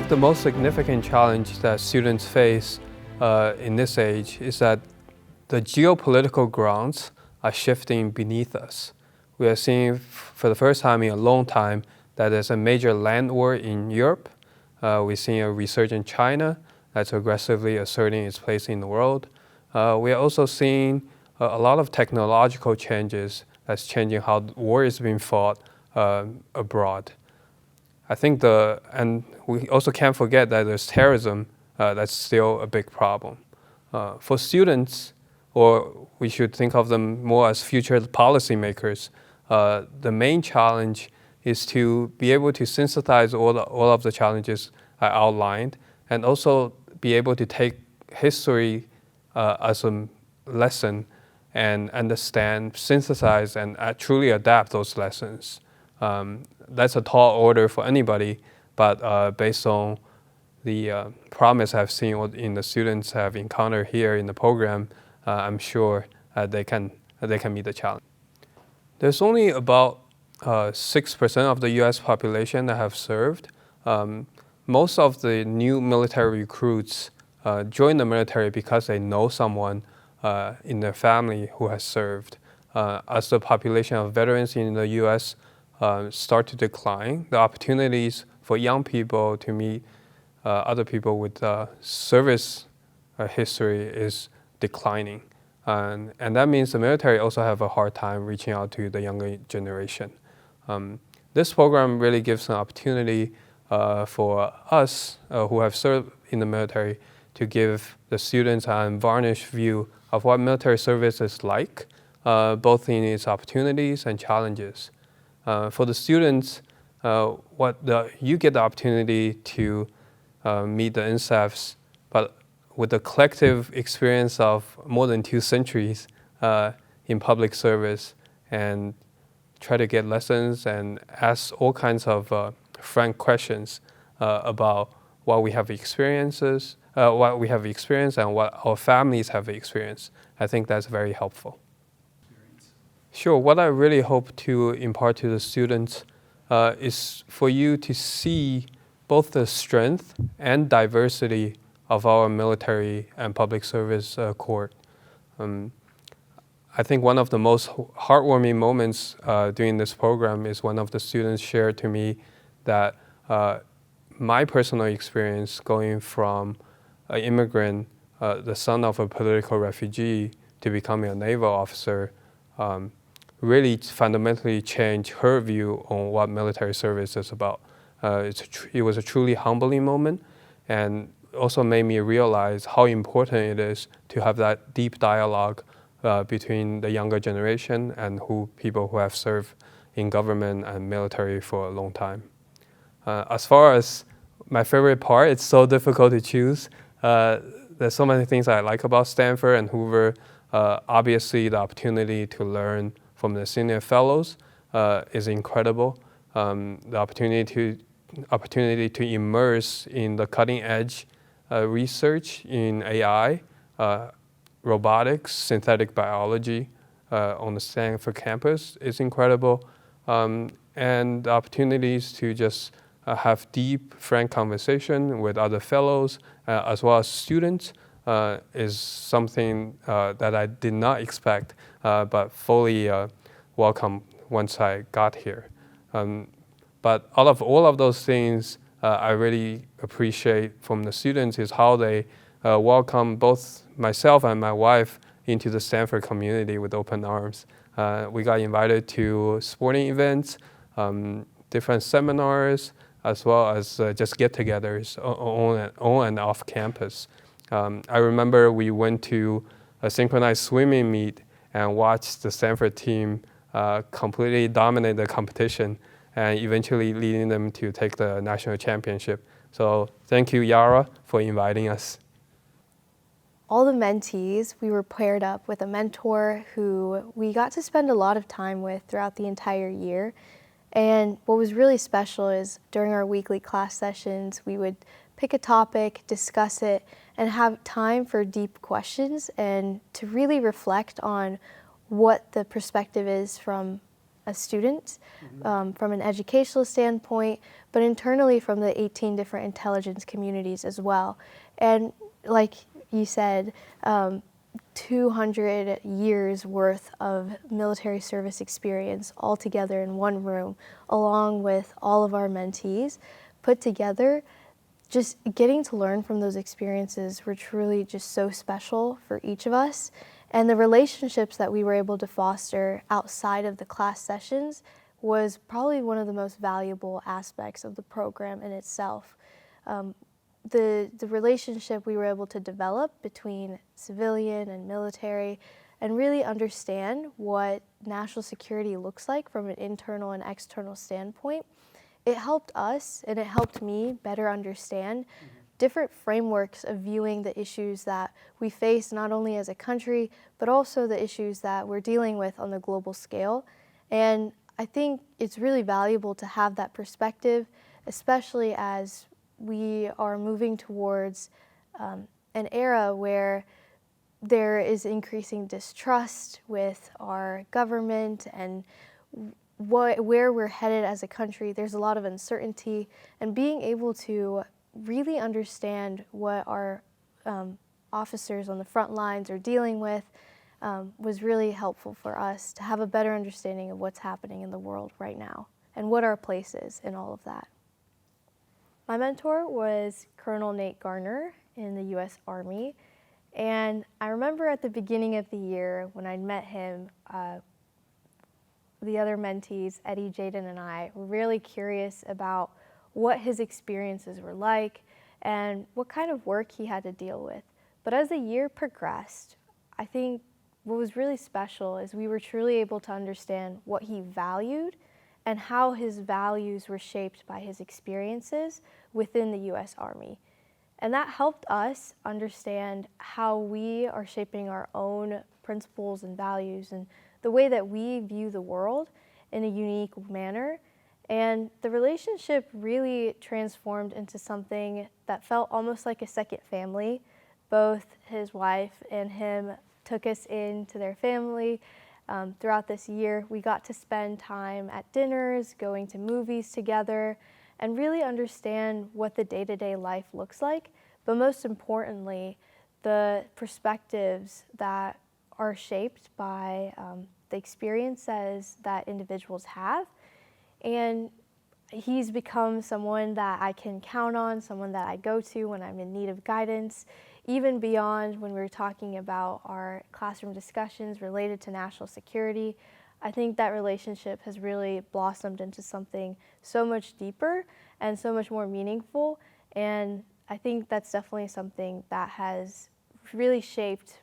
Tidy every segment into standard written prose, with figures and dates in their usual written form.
think the most significant challenge that students face in this age is that the geopolitical grounds are shifting beneath us. We are seeing for the first time in a long time that there's a major land war in Europe. We're seeing a resurgent China that's aggressively asserting its place in the world. We are also seeing a lot of technological changes that's changing how war is being fought abroad. I think and we also can't forget that there's terrorism that's still a big problem. For students, or we should think of them more as future policymakers, the main challenge is to be able to synthesize all of the challenges I outlined, and also be able to take history as a lesson and understand, synthesize, and truly adapt those lessons. That's a tall order for anybody, but based on the promise I've seen in the students have encountered here in the program, I'm sure they can meet the challenge. There's only about 6% of the U.S. population that have served. Most of the new military recruits join the military because they know someone in their family who has served. As the population of veterans in the U.S. Start to decline, the opportunities for young people to meet other people with service history is declining. And that means the military also have a hard time reaching out to the younger generation. This program really gives an opportunity for us who have served in the military to give the students an unvarnished view of what military service is like, both in its opportunities and challenges. For the students, you get the opportunity to meet the NSAFs, but with the collective experience of more than 2 centuries in public service, and try to get lessons and ask all kinds of frank questions about what we have experienced and what our families have experienced. I think that's very helpful. Sure, what I really hope to impart to the students is for you to see both the strength and diversity of our military and public service corps. I think one of the most heartwarming moments during this program is one of the students shared to me that my personal experience going from an immigrant, the son of a political refugee, to becoming a naval officer really fundamentally changed her view on what military service is about. It was a truly humbling moment, and also made me realize how important it is to have that deep dialogue between the younger generation and people who have served in government and military for a long time. As far as my favorite part, it's so difficult to choose. There's so many things I like about Stanford and Hoover. Obviously, the opportunity to learn from the senior fellows is incredible. The opportunity to immerse in the cutting edge research in AI, robotics, synthetic biology on the Stanford campus is incredible. And the opportunities to just have deep, frank conversation with other fellows as well as students is something that I did not expect, but fully welcome once I got here. But out of all of those things, I really appreciate from the students is how they welcome both myself and my wife into the Stanford community with open arms. We got invited to sporting events, different seminars, as well as just get-togethers on and off campus. I remember we went to a synchronized swimming meet and watched the Stanford team completely dominate the competition and eventually leading them to take the national championship. So thank you, Yara, for inviting us. All the mentees, we were paired up with a mentor who we got to spend a lot of time with throughout the entire year. And what was really special is during our weekly class sessions, we would pick a topic, discuss it, and have time for deep questions and to really reflect on what the perspective is from a student from an educational standpoint, but internally from the 18 different intelligence communities as well. And like you said, 200 years worth of military service experience all together in one room, along with all of our mentees put together. Just getting to learn from those experiences were truly just so special for each of us. And the relationships that we were able to foster outside of the class sessions was probably one of the most valuable aspects of the program in itself. The relationship we were able to develop between civilian and military and really understand what national security looks like from an internal and external standpoint, it helped us and it helped me better understand different frameworks of viewing the issues that we face not only as a country, but also the issues that we're dealing with on the global scale. And I think it's really valuable to have that perspective, especially as we are moving towards an era where there is increasing distrust with our government and where we're headed as a country. There's a lot of uncertainty, and being able to really understand what our officers on the front lines are dealing with was really helpful for us to have a better understanding of what's happening in the world right now and what our place is in all of that. My mentor was Colonel Nate Garner in the U.S. Army, and I remember at the beginning of the year when I met him, the other mentees, Eddie, Jaden, and I, were really curious about what his experiences were like and what kind of work he had to deal with. But as the year progressed, I think what was really special is we were truly able to understand what he valued and how his values were shaped by his experiences within the U.S. Army. And that helped us understand how we are shaping our own principles and values and the way that we view the world in a unique manner. And the relationship really transformed into something that felt almost like a second family. Both his wife and him took us into their family. Throughout this year, we got to spend time at dinners, going to movies together, and really understand what the day-to-day life looks like, but most importantly, the perspectives that are shaped by the experiences that individuals have. And he's become someone that I can count on, someone that I go to when I'm in need of guidance, even beyond when we were talking about our classroom discussions related to national security. I think that relationship has really blossomed into something so much deeper and so much more meaningful. And I think that's definitely something that has really shaped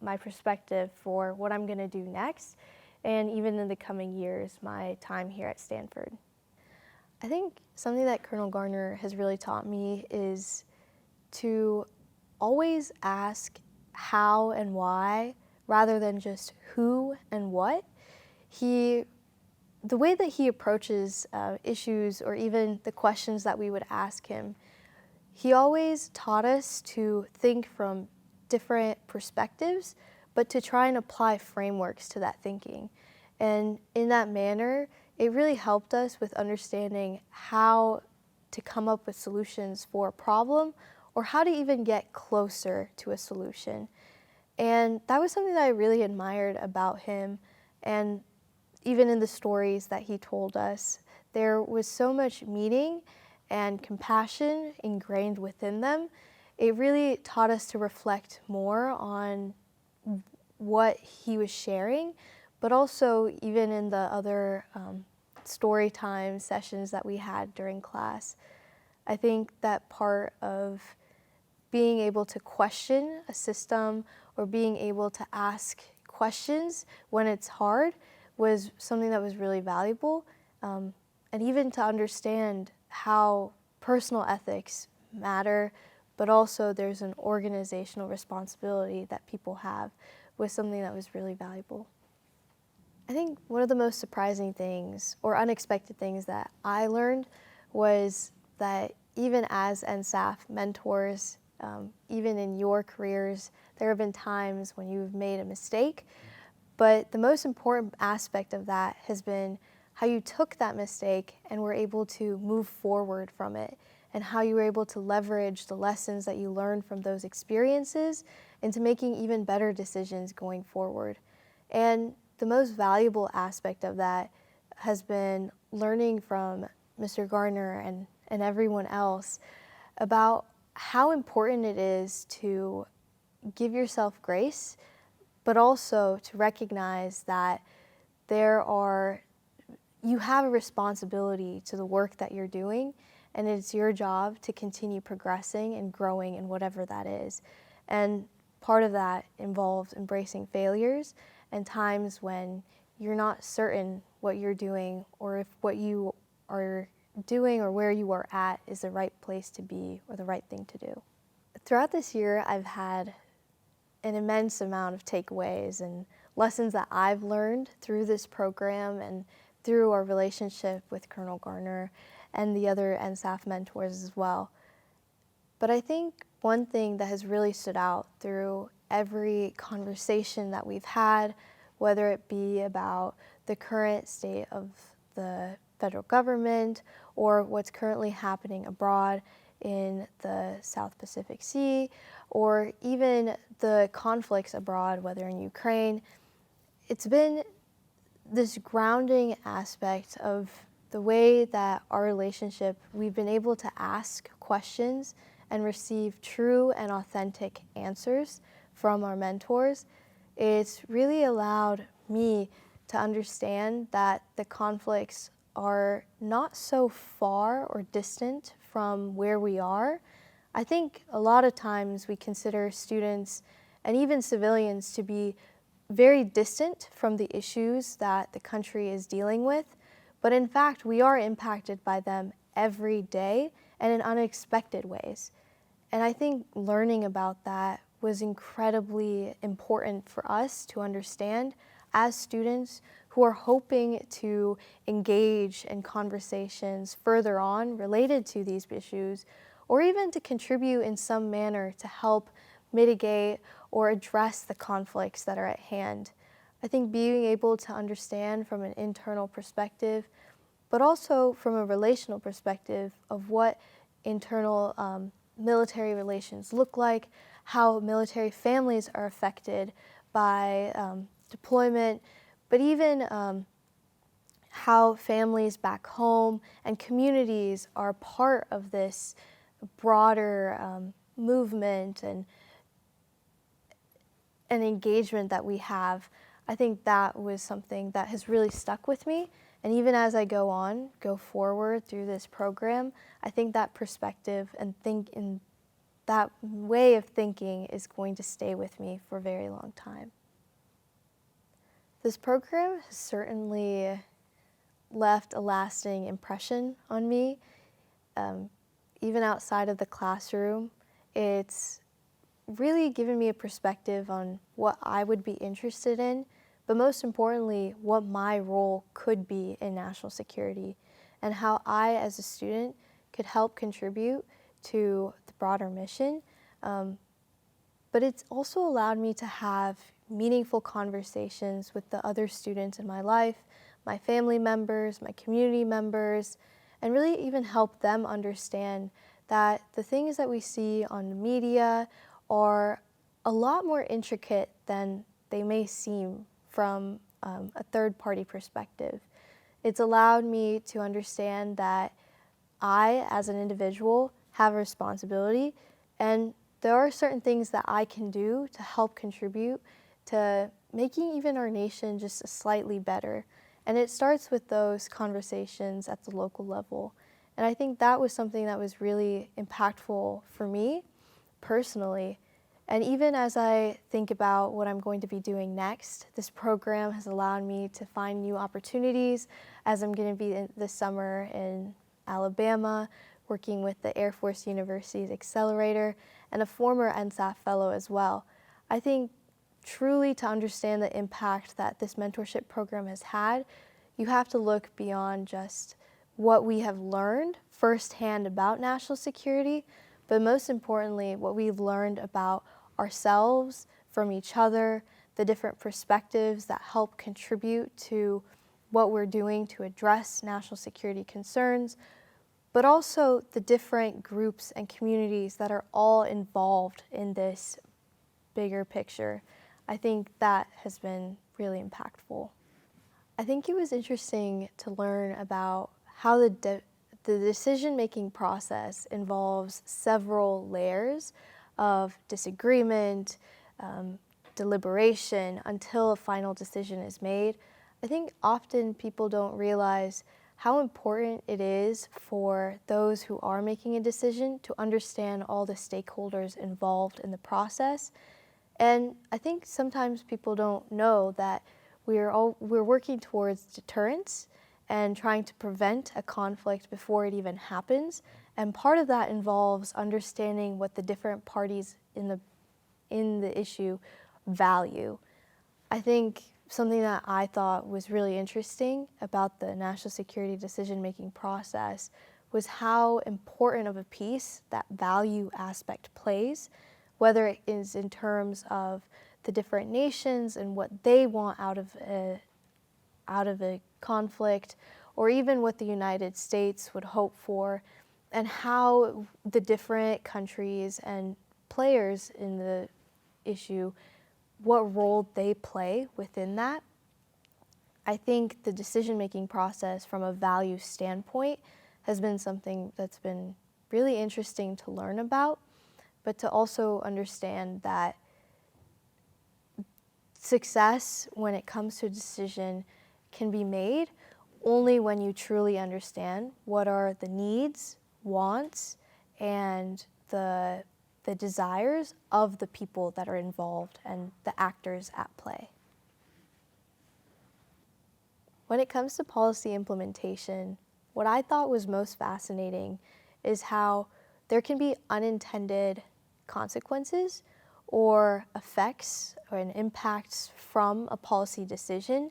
my perspective for what I'm going to do next, and even in the coming years, my time here at Stanford. I think something that Colonel Garner has really taught me is to always ask how and why rather than just who and what. The way that he approaches issues or even the questions that we would ask him, he always taught us to think from different perspectives, but to try and apply frameworks to that thinking. And in that manner, it really helped us with understanding how to come up with solutions for a problem or how to even get closer to a solution. And that was something that I really admired about him. And even in the stories that he told us, there was so much meaning and compassion ingrained within them. It really taught us to reflect more on what he was sharing, but also even in the other story time sessions that we had during class. I think that part of being able to question a system or being able to ask questions when it's hard was something that was really valuable, and even to understand how personal ethics matter, but also there's an organizational responsibility that people have, was something that was really valuable. I think one of the most surprising things or unexpected things that I learned was that even as NSAF mentors, even in your careers, there have been times when you've made a mistake, But the most important aspect of that has been how you took that mistake and were able to move forward from it, and how you were able to leverage the lessons that you learned from those experiences into making even better decisions going forward. And the most valuable aspect of that has been learning from Mr. Gardner and everyone else about how important it is to give yourself grace, but also to recognize that you have a responsibility to the work that you're doing, and it's your job to continue progressing and growing in whatever that is. And part of that involves embracing failures and times when you're not certain what you're doing, or if what you are doing or where you are at is the right place to be or the right thing to do. Throughout this year, I've had an immense amount of takeaways and lessons that I've learned through this program and through our relationship with Colonel Gardner and the other NSAF mentors as well. But I think one thing that has really stood out through every conversation that we've had, whether it be about the current state of the federal government or what's currently happening abroad in the South Pacific Sea, or even the conflicts abroad, whether in Ukraine, it's been this grounding aspect of the way that our relationship, we've been able to ask questions and receive true and authentic answers from our mentors. It's really allowed me to understand that the conflicts are not so far or distant from where we are. I think a lot of times we consider students and even civilians to be very distant from the issues that the country is dealing with, but in fact we are impacted by them every day and in unexpected ways. And I think learning about that was incredibly important for us to understand as students who are hoping to engage in conversations further on related to these issues, or even to contribute in some manner to help mitigate or address the conflicts that are at hand. I think being able to understand from an internal perspective, but also from a relational perspective of what internal military relations look like, how military families are affected by deployment, but even how families back home and communities are part of this broader movement and engagement that we have. I think that was something that has really stuck with me. And even as I go forward through this program, I think that perspective and that way of thinking is going to stay with me for a very long time. This program has certainly left a lasting impression on me. Even outside of the classroom, it's really given me a perspective on what I would be interested in, but most importantly, what my role could be in national security and how I, as a student, could help contribute to the broader mission. But it's also allowed me to have meaningful conversations with the other students in my life, my family members, my community members, and really even help them understand that the things that we see on the media are a lot more intricate than they may seem from a third-party perspective. It's allowed me to understand that I, as an individual, have a responsibility, and there are certain things that I can do to help contribute to making even our nation just slightly better. And it starts with those conversations at the local level. And I think that was something that was really impactful for me personally. And even as I think about what I'm going to be doing next, this program has allowed me to find new opportunities as I'm going to be this summer in Alabama, working with the Air Force University's Accelerator and a former NSAF fellow as well. I think truly to understand the impact that this mentorship program has had, you have to look beyond just what we have learned firsthand about national security, but most importantly, what we've learned about ourselves, from each other, the different perspectives that help contribute to what we're doing to address national security concerns, but also the different groups and communities that are all involved in this bigger picture. I think that has been really impactful. I think it was interesting to learn about how the decision-making process involves several layers of disagreement, deliberation, until a final decision is made. I think often people don't realize how important it is for those who are making a decision to understand all the stakeholders involved in the process. And I think sometimes people don't know that we're working towards deterrence and trying to prevent a conflict before it even happens. And part of that involves understanding what the different parties in the issue value. I think something that I thought was really interesting about the national security decision-making process was how important of a piece that value aspect plays, whether it is in terms of the different nations and what they want out of a conflict, or even what the United States would hope for, and how the different countries and players in the issue, what role they play within that. I think the decision-making process from a value standpoint has been something that's been really interesting to learn about, but to also understand that success when it comes to a decision can be made only when you truly understand what are the needs, wants, and the desires of the people that are involved and the actors at play. When it comes to policy implementation, what I thought was most fascinating is how there can be unintended consequences or effects or impacts from a policy decision.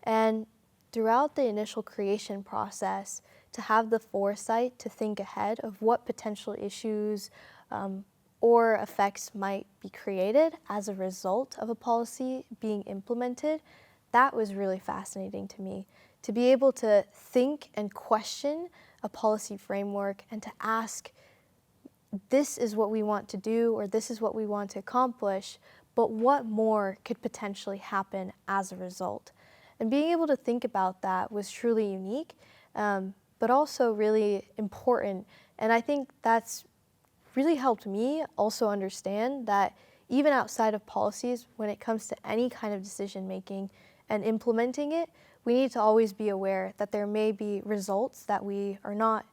And throughout the initial creation process, to have the foresight to think ahead of what potential issues or effects might be created as a result of a policy being implemented, that was really fascinating to me. To be able to think and question a policy framework and to ask, this is what we want to do, or this is what we want to accomplish, but what more could potentially happen as a result? And being able to think about that was truly unique, but also really important. And I think that's really helped me also understand that even outside of policies, when it comes to any kind of decision making and implementing it, we need to always be aware that there may be results that we are not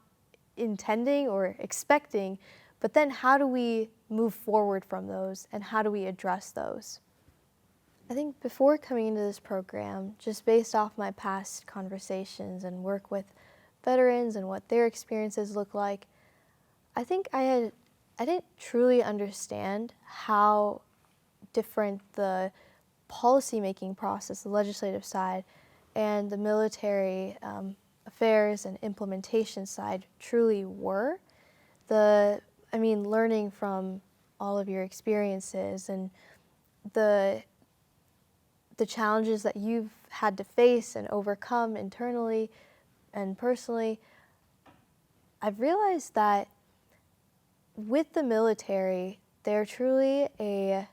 intending or expecting, but then how do we move forward from those and how do we address those? I think before coming into this program, just based off my past conversations and work with veterans and what their experiences look like, I think I didn't truly understand how different the policy-making process, the legislative side, and the military affairs and implementation side truly were. Learning from all of your experiences and the challenges that you've had to face and overcome internally and personally, I've realized that with the military, they're truly an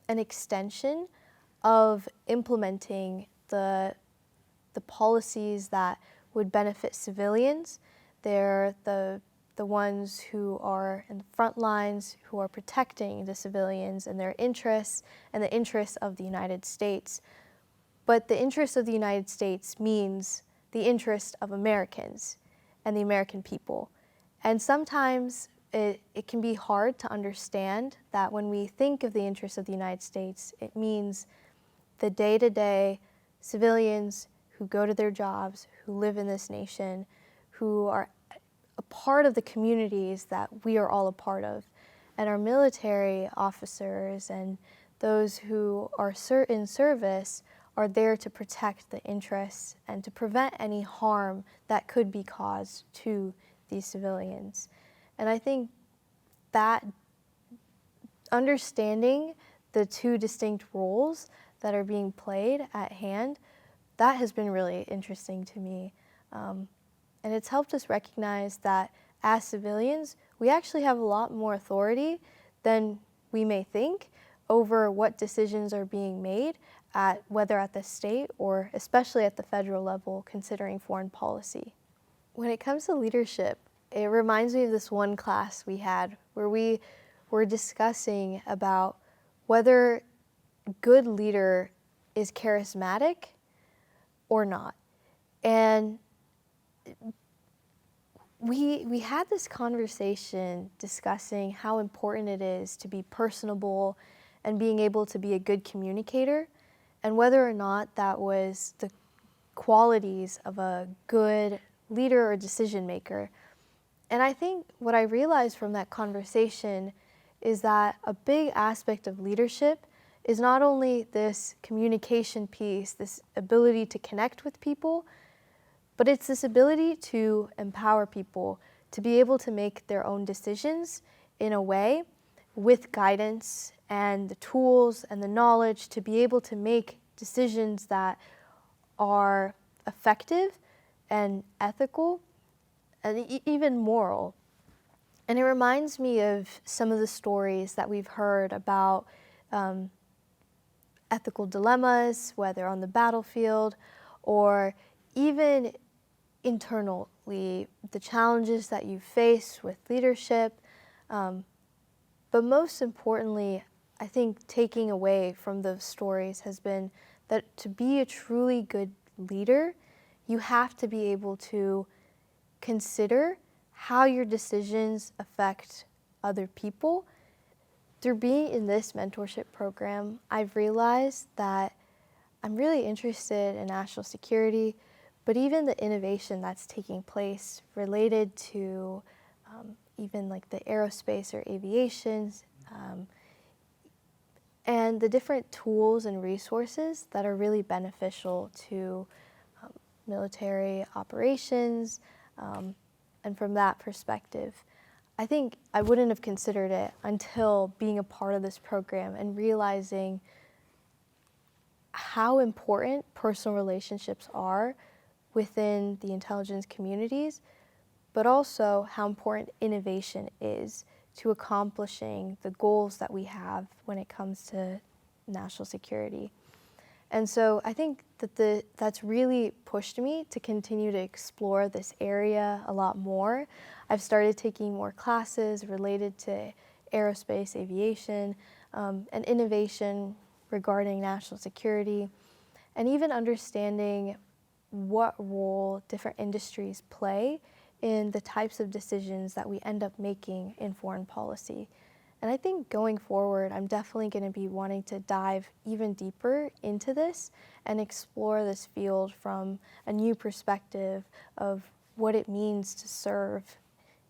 extension of implementing the policies that would benefit civilians. They're the ones who are in the front lines, who are protecting the civilians and their interests and the interests of the United States. But the interest of the United States means the interest of Americans and the American people. And sometimes it can be hard to understand that when we think of the interests of the United States, it means the day-to-day civilians who go to their jobs, who live in this nation, who are a part of the communities that we are all a part of. And our military officers and those who are in service are there to protect the interests and to prevent any harm that could be caused to these civilians. And I think that understanding the two distinct roles that are being played at hand, that has been really interesting to me. And it's helped us recognize that as civilians, we actually have a lot more authority than we may think over what decisions are being made, whether at the state or especially at the federal level, considering foreign policy. When it comes to leadership, it reminds me of this one class we had where we were discussing about whether a good leader is charismatic or not. And we had this conversation discussing how important it is to be personable and being able to be a good communicator, and whether or not that was the qualities of a good leader or decision maker. And I think what I realized from that conversation is that a big aspect of leadership is not only this communication piece, this ability to connect with people, but it's this ability to empower people to be able to make their own decisions in a way with guidance and the tools and the knowledge to be able to make decisions that are effective and ethical and even moral. And it reminds me of some of the stories that we've heard about ethical dilemmas, whether on the battlefield or even internally, the challenges that you face with leadership. But most importantly, I think taking away from those stories has been that to be a truly good leader, you have to be able to consider how your decisions affect other people. Through being in this mentorship program, I've realized that I'm really interested in national security, but even the innovation that's taking place related to even like the aerospace or aviation, and the different tools and resources that are really beneficial to military operations. And from that perspective, I think I wouldn't have considered it until being a part of this program and realizing how important personal relationships are within the intelligence communities, but also how important innovation is to accomplishing the goals that we have when it comes to national security. And so I think that that's really pushed me to continue to explore this area a lot more. I've started taking more classes related to aerospace, aviation, and innovation regarding national security, and even understanding what role different industries play in the types of decisions that we end up making in foreign policy. And I think going forward, I'm definitely going to be wanting to dive even deeper into this and explore this field from a new perspective of what it means to serve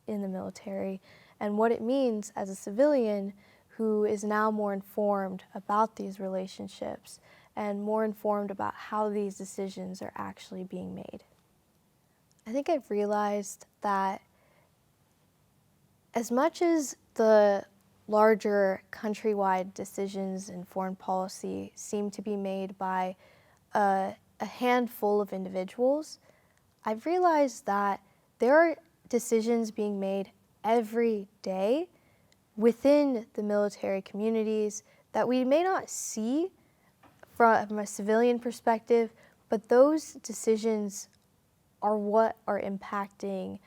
in the military and what it means as a civilian who is now more informed about these relationships and more informed about how these decisions are actually being made. I think I've realized that as much as the larger countrywide decisions in foreign policy seem to be made by a handful of individuals, I've realized that there are decisions being made every day within the military communities that we may not see from a civilian perspective, but those decisions are what are impacting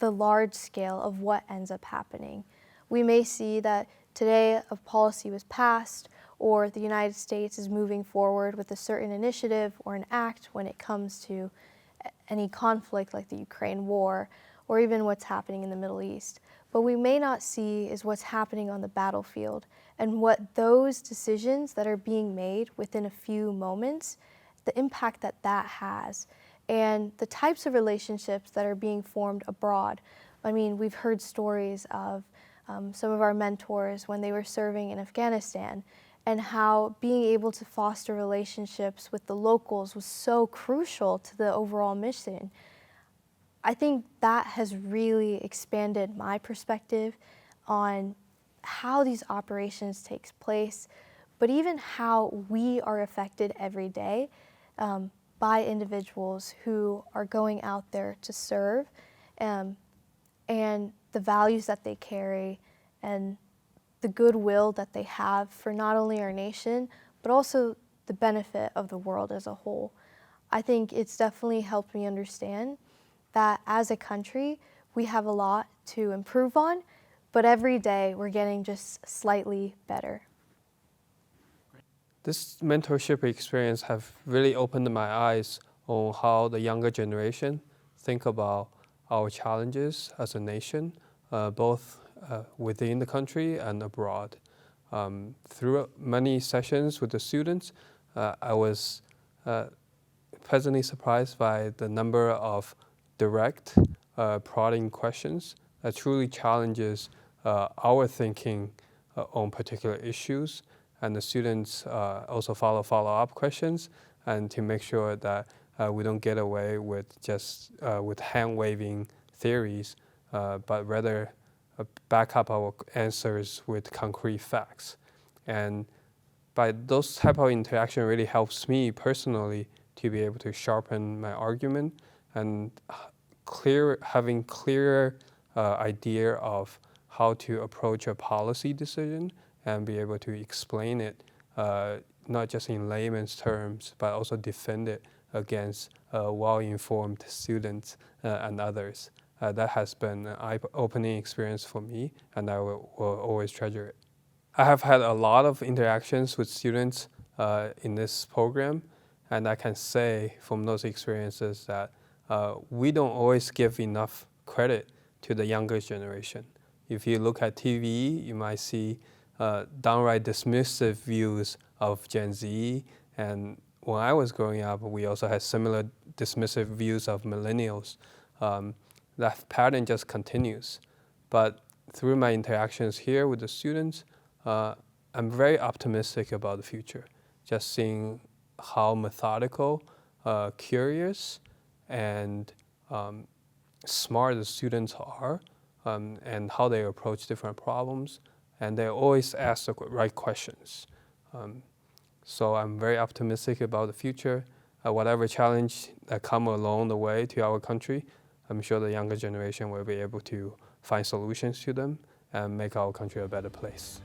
the large scale of what ends up happening. We may see that today a policy was passed or the United States is moving forward with a certain initiative or an act when it comes to any conflict like the Ukraine war or even what's happening in the Middle East. But we may not see is what's happening on the battlefield and what those decisions that are being made within a few moments, the impact that that has, and the types of relationships that are being formed abroad. I mean, we've heard stories of some of our mentors when they were serving in Afghanistan and how being able to foster relationships with the locals was so crucial to the overall mission. I think that has really expanded my perspective on how these operations takes place, but even how we are affected every day by individuals who are going out there to serve, and the values that they carry and the goodwill that they have for not only our nation, but also the benefit of the world as a whole. I think it's definitely helped me understand that as a country, we have a lot to improve on, but every day we're getting just slightly better. This mentorship experience have really opened my eyes on how the younger generation think about our challenges as a nation, both within the country and abroad. Through many sessions with the students, I was pleasantly surprised by the number of direct, prodding questions that truly challenges our thinking on particular issues. And the students also follow-up questions, and to make sure that we don't get away with just with hand-waving theories, but rather back up our answers with concrete facts. And by those type of interaction really helps me personally to be able to sharpen my argument and having clearer idea of how to approach a policy decision and be able to explain it not just in layman's terms, but also defend it against well-informed students and others. That has been an eye-opening experience for me, and I will always treasure it. I have had a lot of interactions with students in this program, and I can say from those experiences that we don't always give enough credit to the younger generation. If you look at TV, you might see downright dismissive views of Gen Z, and when I was growing up, we also had similar dismissive views of millennials. That pattern just continues. But through my interactions here with the students, I'm very optimistic about the future. Just seeing how methodical, curious, and smart the students are, and how they approach different problems, and they always ask the right questions. So I'm very optimistic about the future. Whatever challenge that come along the way to our country, I'm sure the younger generation will be able to find solutions to them and make our country a better place.